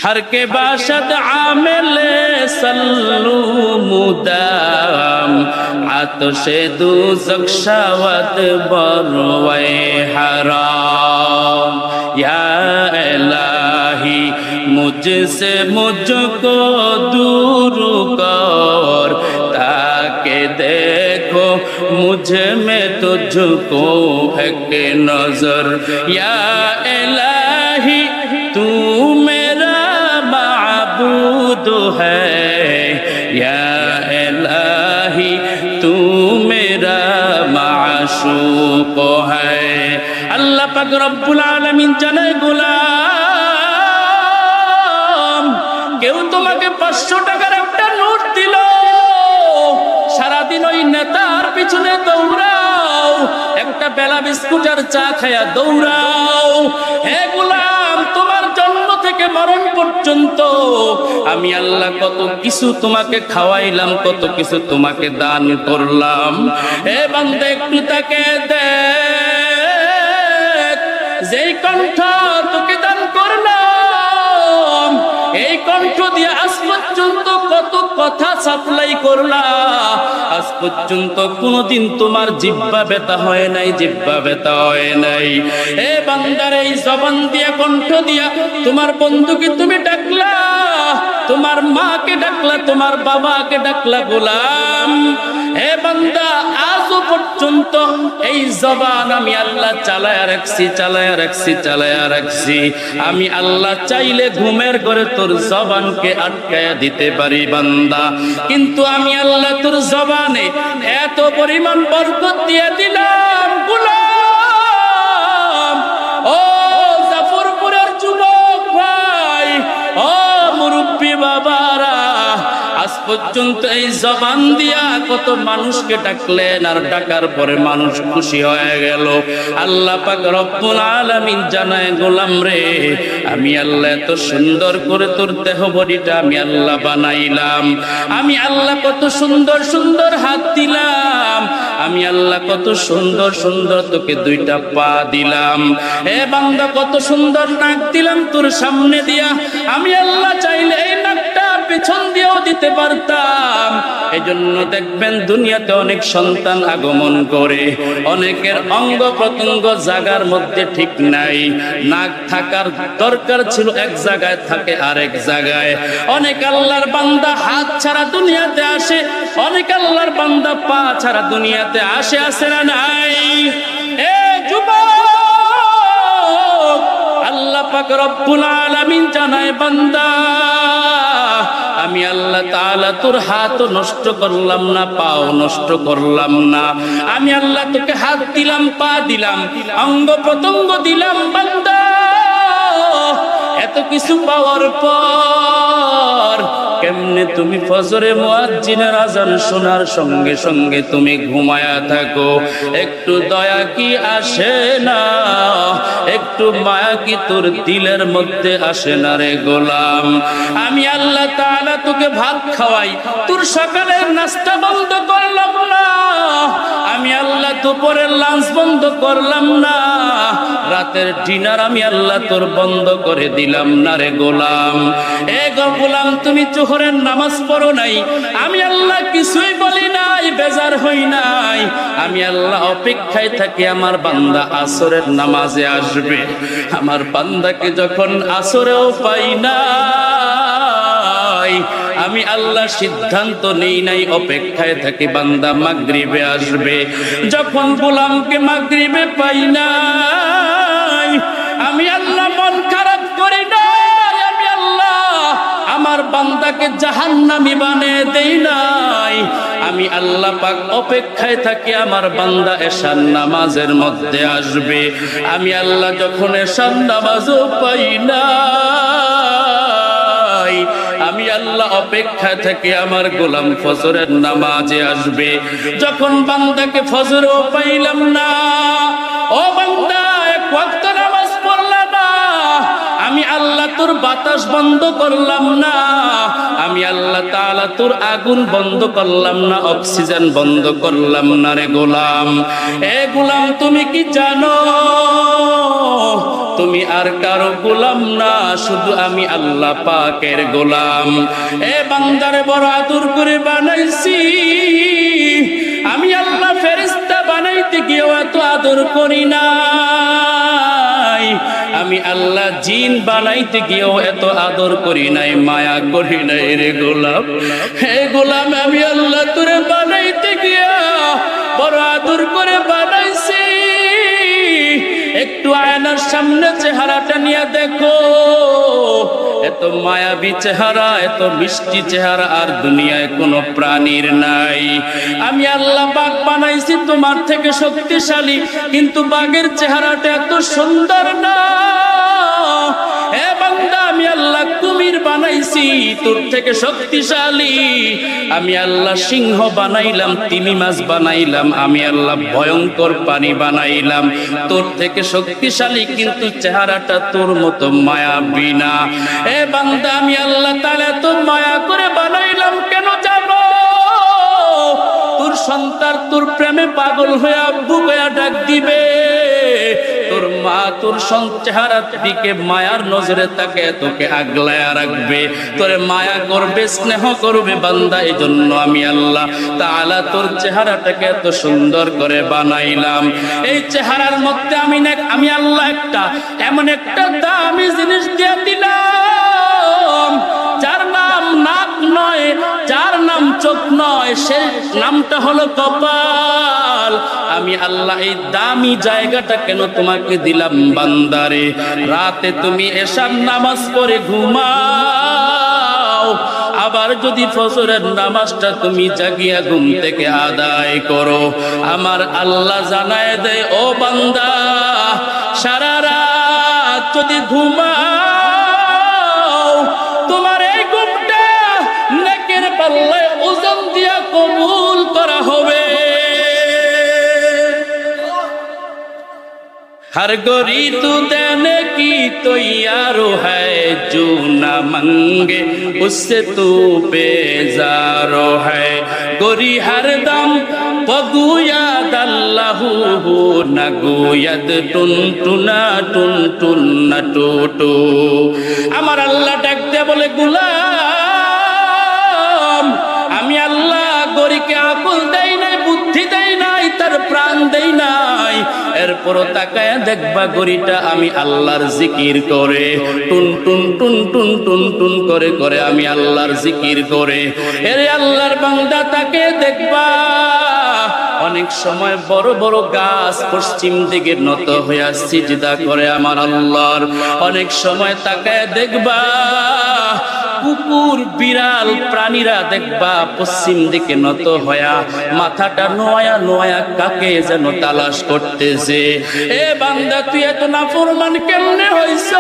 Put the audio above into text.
हर के बाशद आमिल सल्लू मुदाम आतशे दोज़ख शवद बरवे हराम या इलाही मुझसे मुझको दूर कर ताकि देखो मुझ में तुझको एक नजर या इलाही तू मेरा माबूद है या इलाही तू मेरा माशूक है। अल्लाह पाक रब्बुल आलामीन জানায় গোলাম কেউ তোমাকে 500 টাকার একটা নোট দিল, সারাদিন ওই নেতার পিছনে দৌড়াও, একটা বেলা বিস্কুটের চা খায়া দৌড়াও। হে গোলাম, তোমার জন্ম থেকে মরণ পর্যন্ত আমি আল্লাহ কত কিছু তোমাকে খাওয়াইলাম, কত কিছু তোমাকে দান করলাম। হে বান্দা একটু তাকে দেখ, যেই কণ্ঠ তোকে দান করলাম, এই কণ্ঠ দিয়ে আজ পর্যন্ত কত কথা সাপ্লাই করলা, আজ পর্যন্ত কোনদিন তোমার জিহ্বা ব্যথা হয় নাই, জিহ্বা ব্যথা হয় নাই। এ বান্দার এই জবান দিয়া, কণ্ঠ দিয়া তোমার বন্ধুকে তুমি ডাকলা, তোমার মাকে ডাকলা, তোমার বাবাকে ডাকলা গোলাম। হে বান্দা, আজও পর্যন্ত এই জবান আমি আল্লাহ চালায়া রাখছি, চালায়া রাখছি, চালায়া রাখছি। আমি আল্লাহ চাইলে ঘুমের ঘরে তোর জবানকে আটকায়া দিতে পারি বান্দা, কিন্তু আমি আল্লাহ তোর জবানে এত পরিমাণ বরকত দিয়ে দিলাম গোলাম। ও জাফরপুরের যুবক ভাই, ও মুরব্বী বাবারা, আজ পর্যন্ত এই জবান দিয়া কত মানুষকে ডাকলেন, আর ডাকার পরে মানুষ খুশি হয়ে গেল। আল্লাহ পাক রব্বুল আলামিন জানায় গোলাম রে, আমি আল্লাহ এত সুন্দর করে তোর দেহ বডিটা আমি আল্লাহ বানাইলাম, আমি আল্লাহ কত সুন্দর সুন্দর হাত দিলাম, আমি আল্লাহ কত সুন্দর সুন্দর তোকে দুইটা পা দিলাম। এ বান্দা, কত সুন্দর নাক দিলাম তোর সামনে দিয়া, আমি আল্লাহ চাইলে এই নাকটা পেছন দিয়েও দিতে পারতাম। এজন্য দেখবেন দুনিয়াতে অনেক সন্তান আগমন করে, অনেকের অঙ্গ প্রত্যঙ্গ জায়গার মধ্যে ঠিক নাই, নাক থাকার দরকার ছিল এক জায়গায়, থাকে আরেক জায়গায়। অনেক আল্লাহর বান্দা হাত ছাড়া দুনিয়াতে আসে, অনেক আল্লাহর বান্দা পা ছাড়া দুনিয়াতে আসে, আসে না নাই? এ যুবক, আল্লাহ পাক রব্বুল আলামিন জানায় বান্দা, আমি আল্লাহ তাআলা তোর হাত নষ্ট করলাম না, পাও নষ্ট করলাম না, আমি আল্লাহ তোকে হাত দিলাম, পা দিলাম, অঙ্গ প্রত্যঙ্গ দিলাম বান্দা। এত কিছু পাওয়ার পর কেমনে তুমি ফজরে মুয়াজ্জিনের আযান শোনার সঙ্গে সঙ্গে তুমি ঘুমায়া থাকো? একটু দয়া কি আসে না, একটু মায়া কি তোর দিলের মধ্যে আসে না রে গোলাম? আমি আল্লাহ তাআলা তোকে ভাত খাওয়াই, তোর সকালের নাস্তা বন্ধ করলাম না, আমি আল্লাহ দুপুরের লাঞ্চ বন্ধ করলাম না, রাতের ডিনার আমি আল্লাহ তোর বন্ধ করে দিলাম না রে গোলাম। এ গোলাম, তুমি জোহরের নামাজ পড়ো নাই, আমি আল্লাহ কিছুই বলি নাই, বেজার হই নাই, আমি আল্লাহ অপেক্ষায় থাকি আমার বান্দা আসরের নামাজে আসবে। আমার বান্দাকে যখন আসরেও পাই না, আমি আল্লাহ সিদ্ধান্ত নেই নাই, অপেক্ষায় থাকি বান্দা মাগরিবে আসবে। যখন গোলামকে মাগরিবে পাই নাই, আমি আল্লাহ মন খারাপ করি নাই, আমি আল্লাহ আমার বান্দাকে জাহান্নামী বানিয়ে দেই নাই, আমি আল্লাহ পাক অপেক্ষায় থাকি আমার বান্দা এশার নামাজের মধ্যে আসবে। আমি আল্লাহ যখন এশার নামাজও পাই না, আমি আল্লাহ অপেক্ষায় থাকি আমার গোলাম ফজরের নামাজে আসবে। যখন বান্দাকে ফজরও পাইলাম না, ও বান্দা এক ওয়াক্ত নামাজ পড়লা না, আমি আল্লাহ তোর বাতাস বন্ধ করলাম না, আমি আল্লাহ তাআলা তোর আগুন বন্ধ করলাম না, অক্সিজেন বন্ধ করলাম না রে গোলাম। এ গোলাম, তুমি কি জানো তুমি আর কারো গোলাম না, শুধু আমি আল্লাহ পাকের গোলাম। এ বান্দারে বড় আদর করে বানাইছি, আমি আল্লাহ ফেরেশতা বানাইতে গিয়েও এত আদর করি নাই, আমি আল্লাহ জিন বানাইতে গিয়েও এত আদর করি নাই, মায়া করি নাই রে গোলাম। হে গোলাম, আমি আল্লাহ তোরে বানাইতে গিয়া বড় আদর করে বানাইছি। একটু আয়নার সামনে চেহারাটা নিয়ে দেখো, এত মায়াবী চেহারা, এত মিষ্টি চেহারা আর দুনিয়ায় কোনো প্রাণীর নাই। আমি আল্লাহ বাঘ বানাইছি তোমার থেকে শক্তিশালী, কিন্তু বাঘের চেহারাটা এত সুন্দর না। হে বান্দা, আমি আল্লাহ কুমির বানাইছি তোর থেকে শক্তিশালী, আমি আল্লাহ সিংহ বানাইলাম, তিমি মাছ বানাইলাম, আমি আল্লাহ ভয়ঙ্কর পানি বানাইলাম তোর থেকে শক্তিশালী, কিন্তু চেহারাটা তোর মতো মায়াবী না। এ বান্দা, আমি আল্লাহ তাআলা তো মায়া করে বানাইলাম কেন জানো? তোর সন্তান তোর প্রেমে পাগল হয়ে আব্বু হয়ে ডাক দিবে, তোর মা তোর চেহারার দিকে মায়ার নজরে তাকে তোকে আগলায়া রাখবে, তোরে মায়া করবে, স্নেহ করবে। বান্দা, এই জন্য আমি আল্লাহ তাআলা তোর চেহারাটাকে এত সুন্দর করে বানাইলাম। এই চেহারার মধ্যে আমি আল্লাহ এমন একটা দামি জিনিস দিয়ে দিলাম, যার নাম নাক নয়, যার নাম চোখ নয়, সে নামটা হলো কপাল। আমি আল্লাহ এই দামি জায়গাটা কেন তোমাকে দিলাম বান্দারে? রাতে তুমি এশার নামাজ পড়ে ঘুমাও, আবার যদি ফজরের নামাজটা তুমি জাগিয়া ঘুম থেকে আদায় করো, আমার আল্লাহ জানায় দেয়, ও বান্দা, সারা রাত যদি ঘুমাও, তোমার এই ঘুমটা নেকের পাল্লায় ওজন দিয়া কবুল করা হবে। हर गोरी तू देने की तो यार है, जो न मंगे उससे तू बेजारो है। गोरी हर दम पगुयाद अल्लाहू न गुयद टुन टुना टुन टुन न टूटू। আমার আল্লাহ ডাক দিয়ে বলে, গোলাম, আমি আল্লাহ গরিকে আকল দেই নাই, বুদ্ধি দেই নাই, তার প্রাণ দেই নাই, এরপরও তাকায় দেখবা গরিটা আমি আল্লাহর জিকির করে, টুন টুন টুন টুন টুন টুন করে করে আমি আল্লাহর জিকির করে। এরে আল্লাহর বান্দা, তাকে দেখবা অনেক সময় বড় বড় গাছ পশ্চিম দিকে নত হয়ে সিজদা করে আমার আল্লাহর। অনেক সময় তাকায় দেখবা কুকুর, বিড়াল, প্রাণীরা দেখবা পশ্চিম দিকে নত হয়া মাথাটা নোয়া নোয়া কাকে যেন তালাশ করতেছে। এ বান্দা, তুই এত নাফরমান কেমনে হইছ?